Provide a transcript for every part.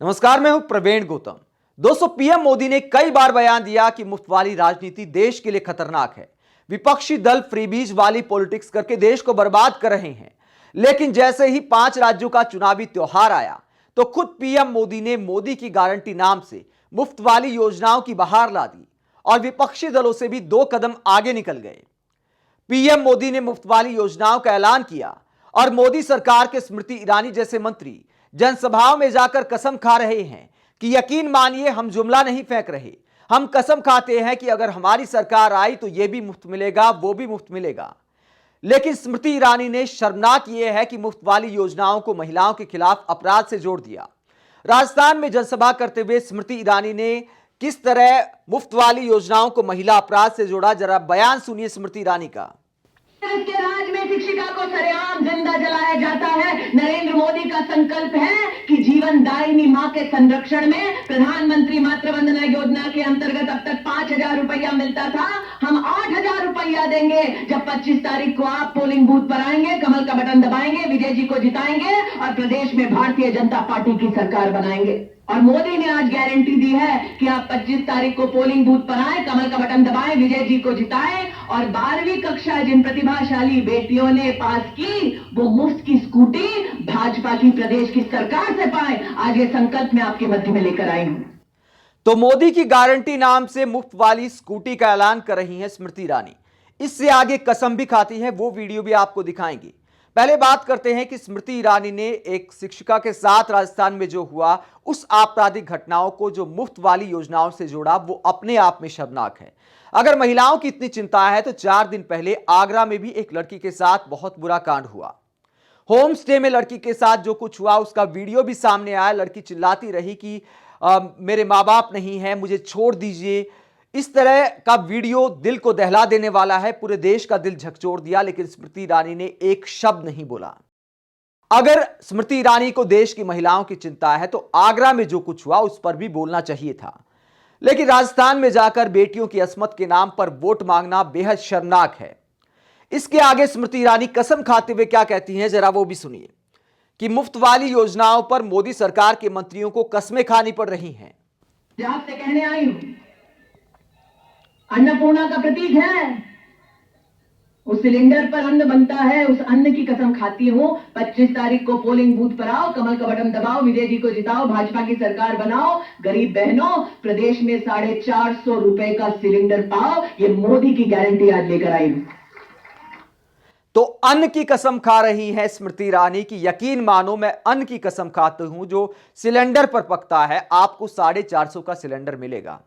नमस्कार, मैं हूं प्रवीण गौतम। दोस्तों, पीएम मोदी ने कई बार बयान दिया कि मुफ्त वाली राजनीति देश के लिए खतरनाक है। विपक्षी दल फ्रीबीज वाली पॉलिटिक्स करके देश को बर्बाद कर रहे हैं। लेकिन जैसे ही 5 राज्यों का चुनावी त्योहार आया तो खुद पीएम मोदी ने मोदी की गारंटी नाम से मुफ्त वाली योजनाओं की बहार ला दी और विपक्षी दलों से भी 2 कदम आगे निकल गए। पीएम मोदी ने मुफ्त वाली योजनाओं का ऐलान किया और मोदी सरकार के स्मृति ईरानी जैसे मंत्री जनसभाओं में जाकर कसम खा रहे हैं कि यकीन मानिए, हम जुमला नहीं फेंक रहे, हम कसम खाते हैं कि अगर हमारी सरकार आई तो यह भी मुफ्त मिलेगा, वो भी मुफ्त मिलेगा। लेकिन स्मृति ईरानी ने शर्मनाक यह है कि मुफ्त वाली योजनाओं को महिलाओं के खिलाफ अपराध से जोड़ दिया। राजस्थान में जनसभा करते हुए स्मृति ईरानी ने किस तरह मुफ्त वाली योजनाओं को महिला अपराध से जोड़ा, जरा बयान सुनिए स्मृति ईरानी का। इसके राज में शिक्षिका को सरेआम जिंदा जलाया जाता है। नरेंद्र मोदी का संकल्प है कि जीवन दायिनी मां के संरक्षण में प्रधानमंत्री मातृ वंदना योजना के अंतर्गत अब तक 5,000 रुपया मिलता था, हम 8,000 रुपया देंगे। जब 25 तारीख को आप पोलिंग बूथ पर आएंगे, कमल का बटन दबाएंगे, विजय जी को जिताएंगे और प्रदेश में भारतीय जनता पार्टी की सरकार बनाएंगे। और मोदी ने आज गारंटी दी है कि आप 25 तारीख को पोलिंग बूथ पर आए, कमल का बटन दबाएं, विजय जी को जिताएं और 12वीं कक्षा जिन प्रतिभाशाली बेटियों ने पास की वो मुफ्त की स्कूटी भाजपा की प्रदेश की सरकार से पाए। आज ये संकल्प मैं आपके मध्य में लेकर आई हूं। तो मोदी की गारंटी नाम से मुफ्त वाली स्कूटी का ऐलान कर रही हैं स्मृति ईरानी। इससे आगे कसम भी खाती हैं, वो वीडियो भी आपको दिखाएंगे। पहले बात करते हैं कि स्मृति ईरानी ने एक शिक्षिका के साथ राजस्थान में जो हुआ उस आपराधिक घटनाओं को जो मुफ्त वाली योजनाओं से जोड़ा, वो अपने आप में शर्मनाक है। अगर महिलाओं की इतनी चिंता है तो 4 दिन पहले आगरा में भी एक लड़की के साथ बहुत बुरा कांड हुआ। होम स्टे में लड़की के साथ जो कुछ हुआ उसका वीडियो भी सामने आया। लड़की चिल्लाती रही कि मेरे माँ बाप नहीं है, मुझे छोड़ दीजिए। इस तरह का वीडियो दिल को दहला देने वाला है, पूरे देश का दिल झकझोर दिया। लेकिन स्मृति ईरानी ने एक शब्द नहीं बोला। अगर स्मृति ईरानी को देश की महिलाओं की चिंता है तो आगरा में जो कुछ हुआ उस पर भी बोलना चाहिए था। लेकिन राजस्थान में जाकर बेटियों की अस्मत के नाम पर वोट मांगना बेहद शर्मनाक है। इसके आगे स्मृति ईरानी कसम खाते हुए क्या कहती हैं, जरा वो भी सुनिए कि मुफ्त वाली योजनाओं पर मोदी सरकार के मंत्रियों को कस्में खानी पड़ रही हैं। आपसे कहने आई हूं, अन्नपूर्णा का प्रतीक है, उस सिलेंडर पर अन्न बनता है, उस अन्न की कसम खाती हूं। 25 तारीख को पोलिंग बूथ पर आओ, कमल का बटन दबाओ, विजय जी को जिताओ, भाजपा की सरकार बनाओ। गरीब बहनों, प्रदेश में 450 रुपए का सिलेंडर पाओ। ये मोदी की गारंटी आज लेकर आई हूं। तो अन्न की कसम खा रही है स्मृति ईरानी की यकीन मानो, मैं अन्न की कसम खाती हूं जो सिलेंडर पर पकता है। आपको 450 का सिलेंडर मिलेगा।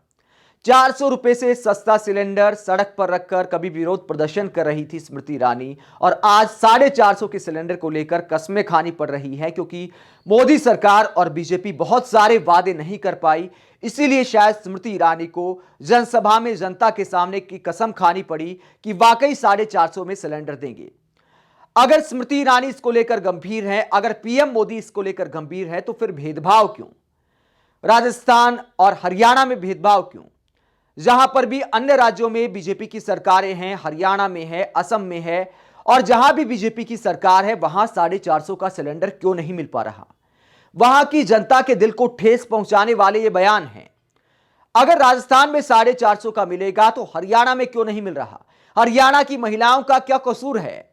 400 रुपए से सस्ता सिलेंडर सड़क पर रखकर कभी विरोध प्रदर्शन कर रही थी स्मृति ईरानी, और आज 450 के सिलेंडर को लेकर कस्में खानी पड़ रही है, क्योंकि मोदी सरकार और बीजेपी बहुत सारे वादे नहीं कर पाई। इसीलिए शायद स्मृति ईरानी को जनसभा में जनता के सामने की कसम खानी पड़ी कि वाकई 450 में सिलेंडर देंगे। अगर स्मृति ईरानी इसको लेकर गंभीर है, अगर पीएम मोदी इसको लेकर गंभीर है, तो फिर भेदभाव क्यों? राजस्थान और हरियाणा में भेदभाव क्यों? जहां पर भी अन्य राज्यों में बीजेपी की सरकारें हैं, हरियाणा में है, असम में है, और जहां भी बीजेपी की सरकार है वहां 450 का सिलेंडर क्यों नहीं मिल पा रहा? वहां की जनता के दिल को ठेस पहुंचाने वाले ये बयान हैं। अगर राजस्थान में 450 का मिलेगा तो हरियाणा में क्यों नहीं मिल रहा? हरियाणा की महिलाओं का क्या कसूर है?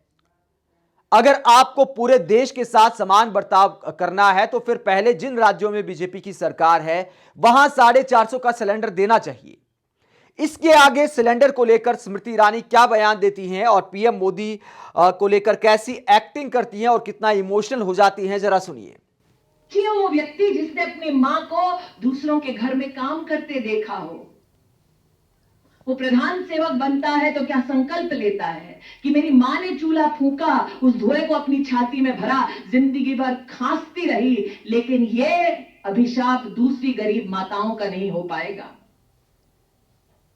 अगर आपको पूरे देश के साथ समान बर्ताव करना है तो फिर पहले जिन राज्यों में बीजेपी की सरकार है वहां 450 का सिलेंडर देना चाहिए। इसके आगे सिलेंडर को लेकर स्मृति ईरानी क्या बयान देती हैं और पीएम मोदी को लेकर कैसी एक्टिंग करती हैं और कितना इमोशनल हो जाती हैं, जरा सुनिए। वो व्यक्ति जिसने अपनी मां को दूसरों के घर में काम करते देखा हो, वो प्रधान सेवक बनता है तो क्या संकल्प लेता है कि मेरी मां ने चूल्हा फूंका, उस धुएं को अपनी छाती में भरा, जिंदगी भर खांसती रही, लेकिन ये अभिशाप दूसरी गरीब माताओं का नहीं हो पाएगा।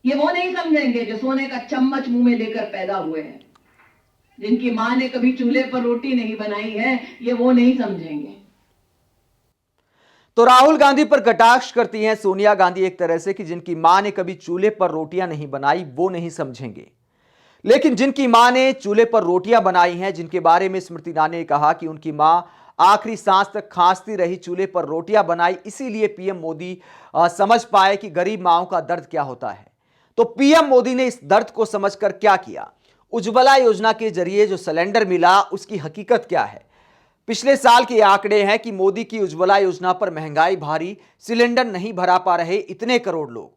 ये वो नहीं समझेंगे जो सोने का चम्मच मुंह में लेकर पैदा हुए हैं, जिनकी मां ने कभी चूल्हे पर रोटी नहीं बनाई है, ये वो नहीं समझेंगे। तो राहुल गांधी पर कटाक्ष करती हैं सोनिया गांधी एक तरह से कि जिनकी मां ने कभी चूल्हे पर रोटियां नहीं बनाई वो नहीं समझेंगे। लेकिन जिनकी मां ने चूल्हे पर रोटियां बनाई हैं, जिनके बारे में स्मृति ईरानी ने कहा कि उनकी मां आखिरी सांस तक खांसती रही, चूल्हे पर रोटियां बनाई, इसीलिए पीएम मोदी समझ पाए कि गरीब माओं का दर्द क्या होता है। तो पीएम मोदी ने इस दर्द को समझकर क्या किया? उज्ज्वला योजना के जरिए जो सिलेंडर मिला उसकी हकीकत क्या है? पिछले साल के आंकड़े हैं कि मोदी की उज्ज्वला योजना पर महंगाई भारी, सिलेंडर नहीं भरा पा रहे इतने करोड़ लोग।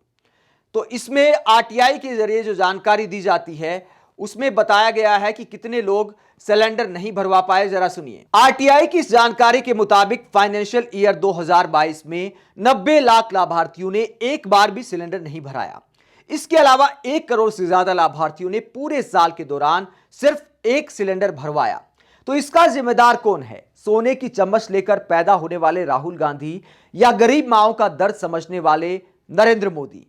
तो इसमें आरटीआई के जरिए जो जानकारी दी जाती है उसमें बताया गया है कि कितने लोग सिलेंडर नहीं भरवा पाए। जरा सुनिए। आरटीआई की इस जानकारी के मुताबिक फाइनेंशियल ईयर 2022 में 90 लाख लाभार्थियों ने एक बार भी सिलेंडर नहीं भराया। इसके अलावा 1 करोड़ से ज्यादा लाभार्थियों ने पूरे साल के दौरान सिर्फ एक सिलेंडर भरवाया। तो इसका जिम्मेदार कौन है? सोने की चम्मच लेकर पैदा होने वाले राहुल गांधी या गरीब माओं का दर्द समझने वाले नरेंद्र मोदी?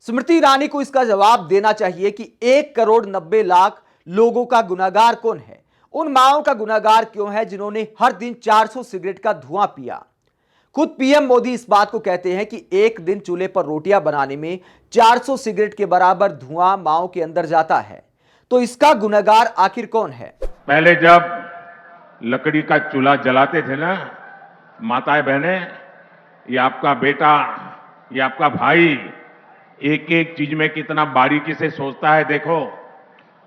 स्मृति ईरानी को इसका जवाब देना चाहिए कि 1 करोड़ 90 लाख लोगों का गुनाहगार कौन है? उन माओं का गुनाहगार क्यों है जिन्होंने हर दिन 400 सिगरेट का धुआं पिया? खुद पीएम मोदी इस बात को कहते हैं कि एक दिन चूल्हे पर रोटियां बनाने में 400 सिगरेट के बराबर धुआं माओं के अंदर जाता है। तो इसका गुनाहगार आखिर कौन है? पहले जब लकड़ी का चूल्हा जलाते थे ना, माताएं बहनें, ये आपका बेटा, ये आपका भाई एक एक चीज में कितना बारीकी से सोचता है। देखो,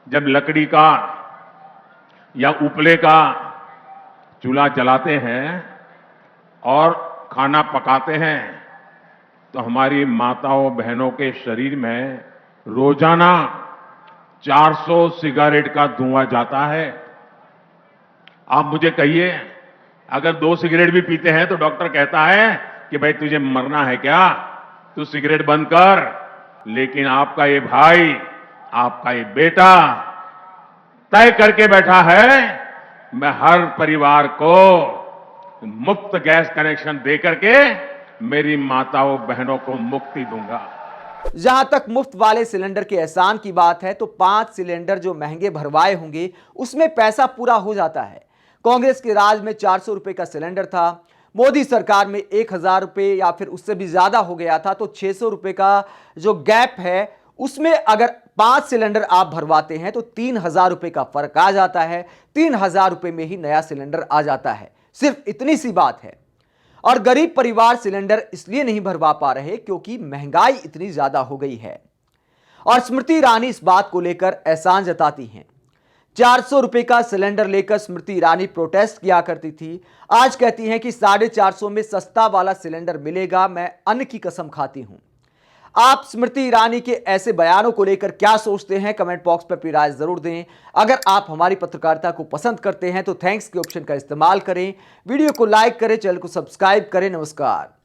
जब लकड़ी का या उपले का चूल्हा जलाते हैं और खाना पकाते हैं तो हमारी माताओं बहनों के शरीर में रोजाना 400 सिगारेट का धुआं जाता है। आप मुझे कहिए, अगर 2 सिगरेट भी पीते हैं तो डॉक्टर कहता है कि भाई तुझे मरना है क्या, तू सिगरेट बंद कर। लेकिन आपका ये भाई, आपका ये बेटा तय करके बैठा है, मैं हर परिवार को मुफ्त गैस कनेक्शन देकर के मेरी माताओं बहनों को मुक्ति दूंगा। जहां तक मुफ्त वाले सिलेंडर के एहसान की बात है तो 5 सिलेंडर जो महंगे भरवाए होंगे उसमें पैसा पूरा हो जाता है। कांग्रेस के राज में 400 रुपए का सिलेंडर था, मोदी सरकार में 1000 रुपए या फिर उससे भी ज्यादा हो गया था। तो 600 रुपए का जो गैप है उसमें अगर 5 सिलेंडर आप भरवाते हैं तो 3000 रुपए का फर्क आ जाता है। 3000 रुपए में ही नया सिलेंडर आ जाता है। सिर्फ इतनी सी बात है। और गरीब परिवार सिलेंडर इसलिए नहीं भरवा पा रहे क्योंकि महंगाई इतनी ज्यादा हो गई है। और स्मृति ईरानी इस बात को लेकर एहसान जताती हैं। 400 रुपए का सिलेंडर लेकर स्मृति ईरानी प्रोटेस्ट किया करती थी, आज कहती हैं कि 450 में सस्ता वाला सिलेंडर मिलेगा, मैं अन्न की कसम खाती हूं। आप स्मृति ईरानी के ऐसे बयानों को लेकर क्या सोचते हैं? कमेंट बॉक्स पर अपनी राय जरूर दें। अगर आप हमारी पत्रकारिता को पसंद करते हैं तो थैंक्स के ऑप्शन का इस्तेमाल करें, वीडियो को लाइक करें, चैनल को सब्सक्राइब करें। नमस्कार।